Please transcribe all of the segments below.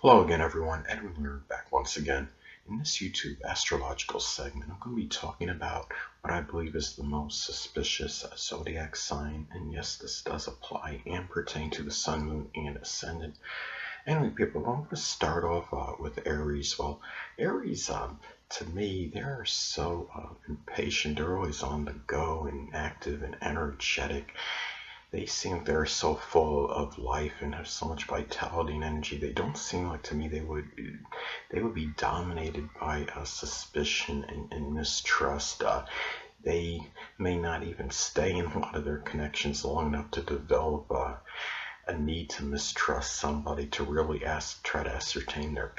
Hello again, everyone. Edwin Learnard back once again. In this YouTube astrological segment, I'm going to be talking about what I believe is the most suspicious zodiac sign. And yes, this does apply and pertain to the sun, moon, and ascendant. Anyway, people, I'm going to start off with Aries. Well, Aries, to me, they're so impatient. They're always on the go and active and energetic. They seem they're so full of life and have so much vitality and energy. They don't seem like to me they would be dominated by suspicion and mistrust. They may not even stay in a lot of their connections long enough to develop a need to mistrust somebody, to really try to ascertain their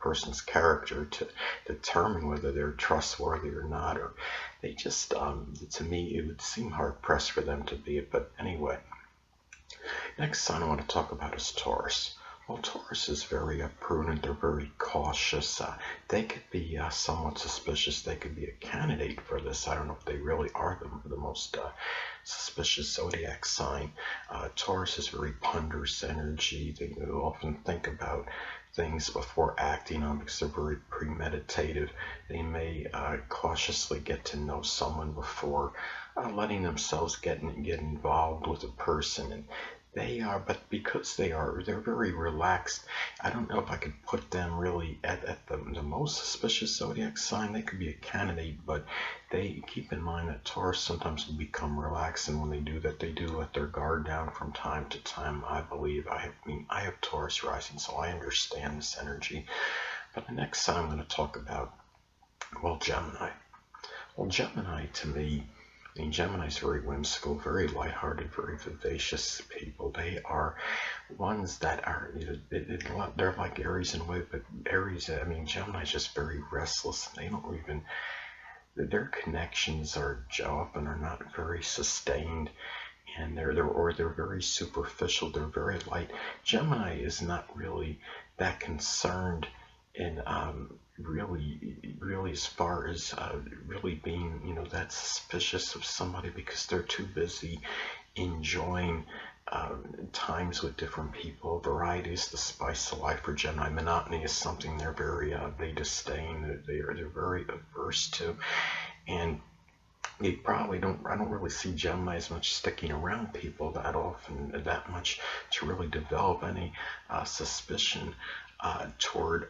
person's character, to determine whether they're trustworthy or not. Or they just, to me, it would seem hard pressed for them to be it. But anyway, next sign I want to talk about is Taurus. Well, Taurus is very prudent. They're very cautious. They could be somewhat suspicious. They could be a candidate for this. I don't know if they really are the most suspicious zodiac sign. Taurus is very ponderous energy. They often think about things before acting on because they're very premeditative. They may cautiously get to know someone before letting themselves get involved with a person. And they are, but because they're very relaxed. I don't know if I could put them really at the most suspicious zodiac sign. They could be a candidate, but they keep in mind that Taurus sometimes will become relaxed, and when they do that, they do let their guard down from time to time. I believe. I have Taurus rising, so I understand this energy. But the next sign I'm going to talk about, well, Gemini. Well, Gemini to me. Gemini's very whimsical, very lighthearted, very vivacious people. They are ones that are, they're like Aries in a way, but Gemini's just very restless. They don't even, their connections are often are not very sustained, and they're very superficial. They're very light. Gemini is not really that concerned in really as far as really being that suspicious of somebody, because they're too busy enjoying times with different people. Variety is the spice of life for Gemini. Monotony is something they disdain. They're very averse to, and they probably don't. I don't really see Gemini as much sticking around people that often, that much, to really develop any suspicion toward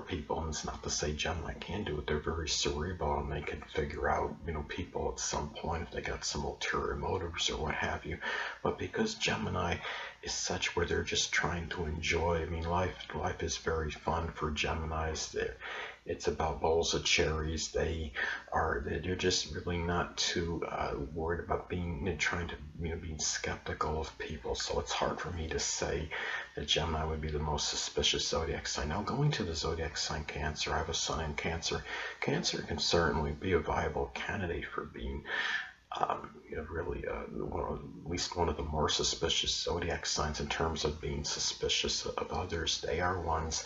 people. And it's not to say Gemini can do it. They're very cerebral, and they can figure out people at some point if they got some ulterior motives or what have you. But because Gemini is such where they're just trying to enjoy. Life is very fun for Geminis. It's about bowls of cherries. They're just really not too worried about trying to being skeptical of people. So it's hard for me to say that Gemini would be the most suspicious zodiac sign. Now, going to the zodiac sign Cancer, I have a sun in Cancer. Cancer can certainly be a viable candidate for being really at least one of the more suspicious zodiac signs in terms of being suspicious of others. They are ones,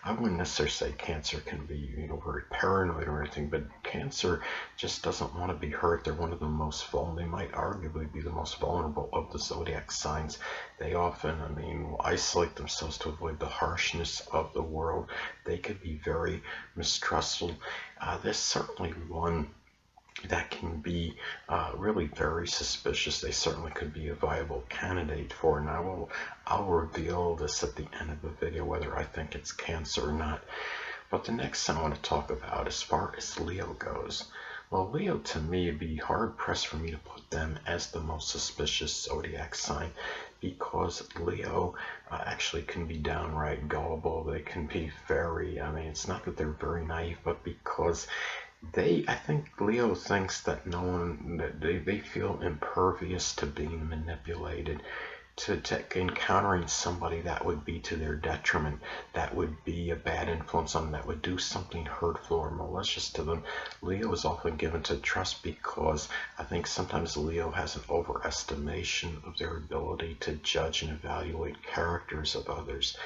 I wouldn't necessarily say Cancer can be very paranoid or anything, but Cancer just doesn't want to be hurt. They're one of the most vulnerable. They might arguably be the most vulnerable of the zodiac signs. They often, will isolate themselves to avoid the harshness of the world. They could be very mistrustful. There's certainly one that can be really very suspicious. They certainly could be a viable candidate for, and I'll reveal this at the end of the video whether I think it's Cancer or not. But the next thing I want to talk about, as far as Leo goes, well, Leo to me, it'd be hard pressed for me to put them as the most suspicious zodiac sign, because Leo actually can be downright gullible. They can be very, it's not that they're very naive, but because I think Leo thinks that they feel impervious to being manipulated, to encountering somebody that would be to their detriment, that would be a bad influence on them, that would do something hurtful or malicious to them. Leo is often given to trust because I think sometimes Leo has an overestimation of their ability to judge and evaluate characters of others.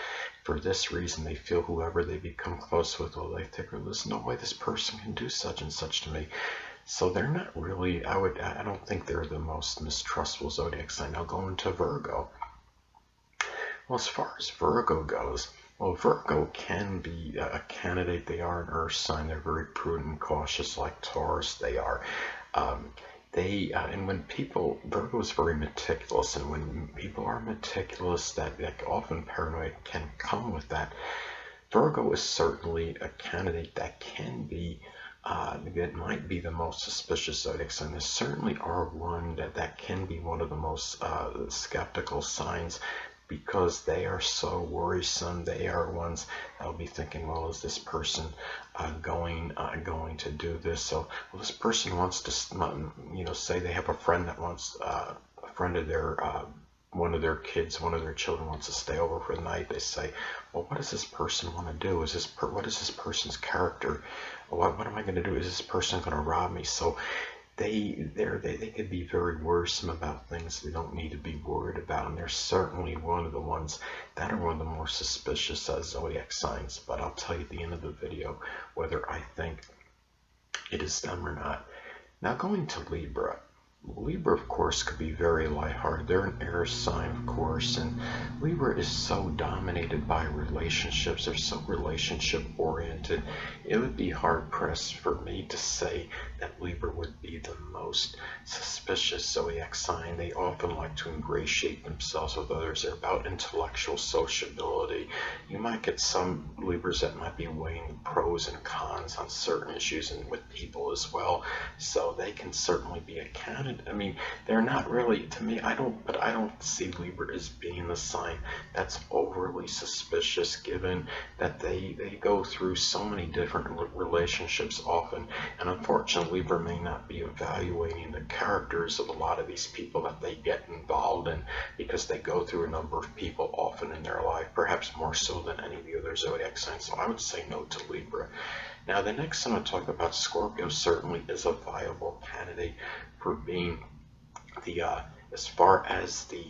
For this reason, they feel whoever they become close with, well, they think, well, there's no way this person can do such and such to me. So they're not really, I don't think they're the most mistrustful zodiac sign. Now, going to Virgo. Well, as far as Virgo goes, Well, Virgo can be a candidate. They are an earth sign. They're very prudent and cautious, like Taurus. They are. Um, and when Virgo is very meticulous, and when people are meticulous, that often paranoia can come with that. Virgo is certainly a candidate that can be, that might be the most suspicious zodiac sign. There certainly are one that can be one of the most skeptical signs because they are so worrisome. They are ones that will be thinking, well, is this person going to do this? So, well, this person wants to, say they have a friend that wants a friend of their one of their kids, one of their children wants to stay over for the night. They say, well, what does this person want to do? What is this person's character? What am I going to do? Is this person going to rob me? So they could be very worrisome about things they don't need to be worried about, and they're certainly one of the ones that are one of the more suspicious zodiac signs. But I'll tell you at the end of the video whether I think it is them or not. Now going to Libra. Libra, of course, could be very lighthearted. They're an air sign, of course, and Libra is so dominated by relationships. They're so relationship oriented. It would be hard pressed for me to say that Libra would be the most suspicious zodiac sign. They often like to ingratiate themselves with others. They're about intellectual sociability. You might get some Libras that might be weighing the pros and cons on certain issues and with people as well. So they can certainly be a candidate. I mean, they're not really, to me, I don't see Libra as being the sign that's overly suspicious, given that they go through so many different relationships often, and unfortunately Libra may not be evaluating the characters of a lot of these people that they get involved in, because they go through a number of people often in their life, perhaps more so than any of the other zodiac signs. So I would say no to Libra. Now the next I'm going to talk about, Scorpio certainly is a viable candidate for being the as far as the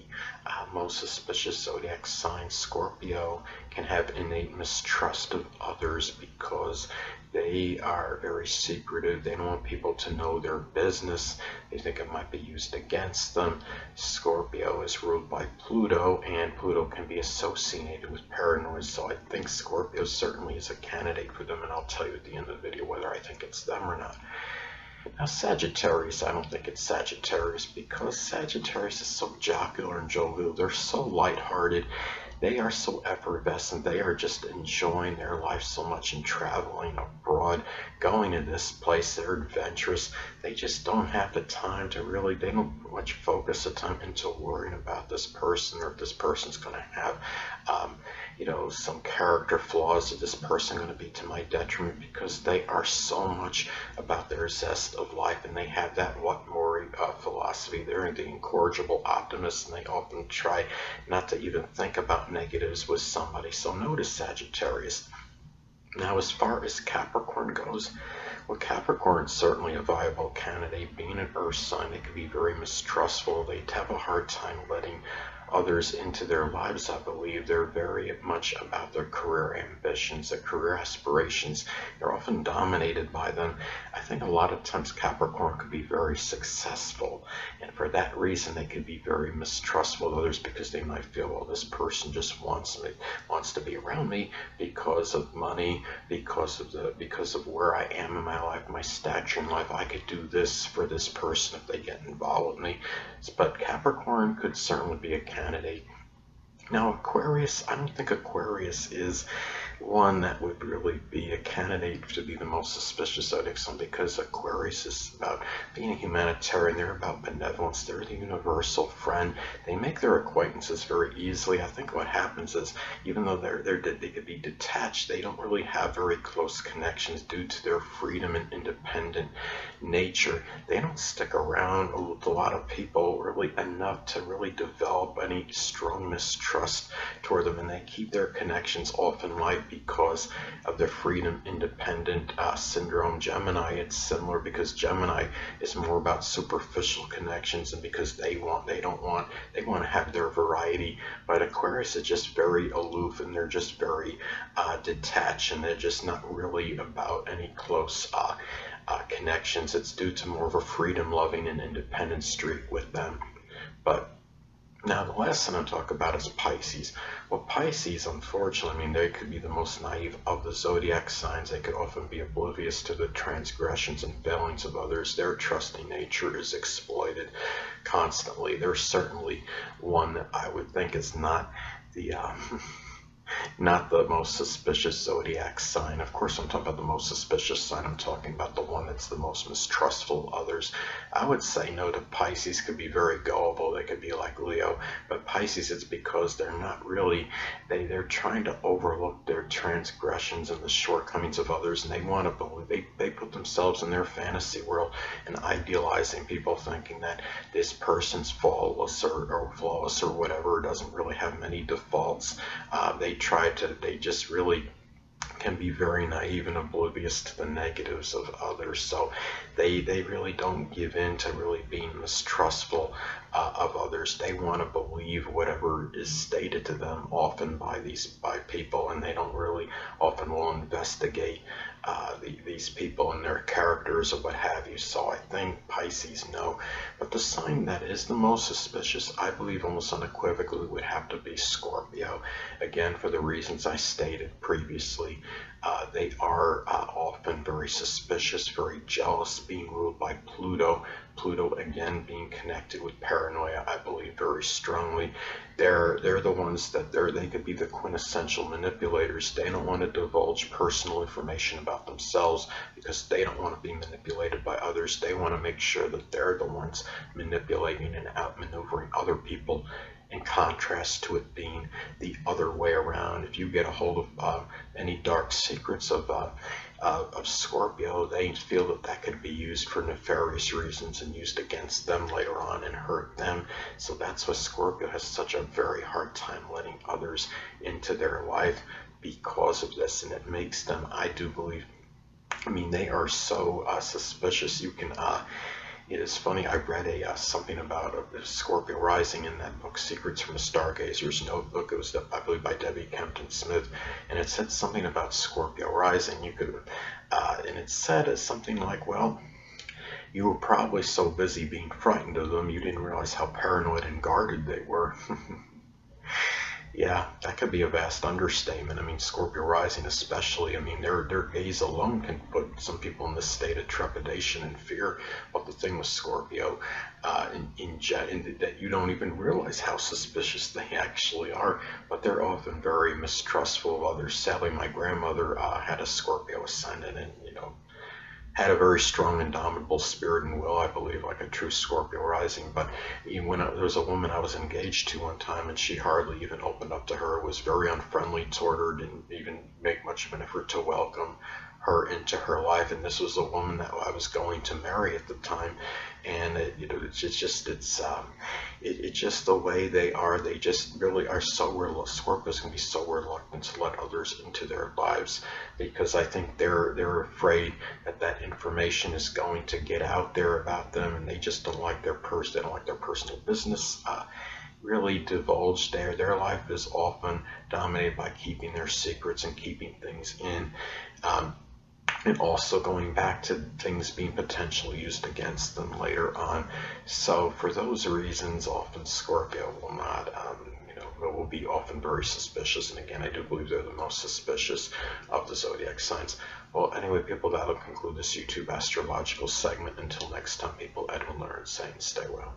most suspicious zodiac sign. Scorpio can have innate mistrust of others because they are very secretive. They don't want people to know their business. They think it might be used against them. Scorpio is ruled by Pluto, and Pluto can be associated with paranoia. So I think Scorpio certainly is a candidate for them, and I'll tell you at the end of the video whether I think it's them or not. Now Sagittarius, I don't think it's Sagittarius because Sagittarius is so jocular and jovial. They're so lighthearted. They are so effervescent. They are just enjoying their life so much and traveling abroad, going to this place. They're adventurous. They just don't have the time to really, they don't put much focus the time into worrying about this person, or if this person's going to have, some character flaws. Is this person going to be to my detriment? Because they are so much about their zest of life, and they have that what more philosophy. They're the incorrigible optimists, and they often try not to even think about negatives with somebody. So notice Sagittarius. Now as far as Capricorn goes, well, Capricorn is certainly a viable candidate. Being an earth sign, they can be very mistrustful. They have a hard time letting others into their lives. I believe they're very much about their career ambitions, their career aspirations. They're often dominated by them. I think a lot of times Capricorn could be very successful, and for that reason they could be very mistrustful of others, because they might feel, well, this person just wants to be around me because of money, because of where I am in my life, my stature in life. I could do this for this person if they get involved with me. But Capricorn could certainly be a candidate. Now Aquarius, I don't think Aquarius is one that would really be a candidate to be the most suspicious zodiac sign, because Aquarius is about being a humanitarian. They're about benevolence. They're the universal friend. They make their acquaintances very easily. I think what happens is, even though they could be detached, they don't really have very close connections due to their freedom and independent nature. They don't stick around with a lot of people really enough to really develop any strong mistrust toward them, and they keep their connections often light because of their freedom independent syndrome. Gemini, it's similar, because Gemini is more about superficial connections, and because they want to have their variety. But Aquarius is just very aloof, and they're just very detached, and they're just not really about any close connections. It's due to more of a freedom loving and independent streak with them. But Now, the last thing I'll talk about is Pisces. Well, Pisces, unfortunately, I mean, they could be the most naive of the zodiac signs. They could often be oblivious to the transgressions and failings of others. Their trusting nature is exploited constantly. They're certainly one that I would think is not the not the most suspicious zodiac sign. Of course, I'm talking about the most suspicious sign. I'm talking about the one that's the most mistrustful of others. I would say no to Pisces. Could be very gullible. They could be like Leo, but Pisces, it's because they're not really. They're trying to overlook their transgressions and the shortcomings of others, and they want to believe. They put themselves in their fantasy world and idealizing people, thinking that this person's flawless or whatever, doesn't really have many defaults. They just really can be very naive and oblivious to the negatives of others. So they really don't give in to really being mistrustful of others. They want to believe whatever is stated to them, often by people, and they don't really often will investigate these people and their characters or what have you. So I think Pisces, no. But the sign that is the most suspicious, I believe almost unequivocally, would have to be Scorpio. Again, for the reasons I stated previously. They are often very suspicious, very jealous, being ruled by Pluto. Pluto, again, being connected with paranoia, I believe very strongly. They're the ones that they could be the quintessential manipulators. They don't want to divulge personal information about themselves because they don't want to be manipulated by others. They want to make sure that they're the ones manipulating and outmaneuvering other people, in contrast to it being the other way around. If you get a hold of any dark secrets of Scorpio, they feel that that could be used for nefarious reasons and used against them later on and hurt them. So that's why Scorpio has such a very hard time letting others into their life because of this, and it makes them, I do believe, I mean, they are so suspicious. You can it is funny, I read something about Scorpio rising in that book, Secrets from a Stargazer's Notebook. It was, I believe, by Debbie Kempton Smith, and it said something about Scorpio rising. And it said something like, well, you were probably so busy being frightened of them, you didn't realize how paranoid and guarded they were. Yeah, that could be a vast understatement. I mean, Scorpio rising especially, I mean, their gaze alone can put some people in this state of trepidation and fear. But the thing with Scorpio, that you don't even realize how suspicious they actually are, but they're often very mistrustful of others. Sadly, my grandmother had a Scorpio ascendant, and had a very strong, indomitable spirit and will, I believe, like a true Scorpio rising. But there was a woman I was engaged to one time, and she hardly even opened up to her, was very unfriendly toward her, didn't even make much of an effort to welcome her into her life. And this was a woman that I was going to marry at the time. And it's just the way they are. They just really are so reluctant. Scorpios can be so reluctant to let others into their lives because I think they're afraid that information is going to get out there about them, and they just don't like they don't like their personal business really divulged. Their life is often dominated by keeping their secrets and keeping things in. And also going back to things being potentially used against them later on. So for those reasons, often Scorpio will not, will be often very suspicious. And again, I do believe they're the most suspicious of the zodiac signs. Well, anyway, people, that'll conclude this YouTube astrological segment. Until next time, people, Edwin Learnard saying stay well.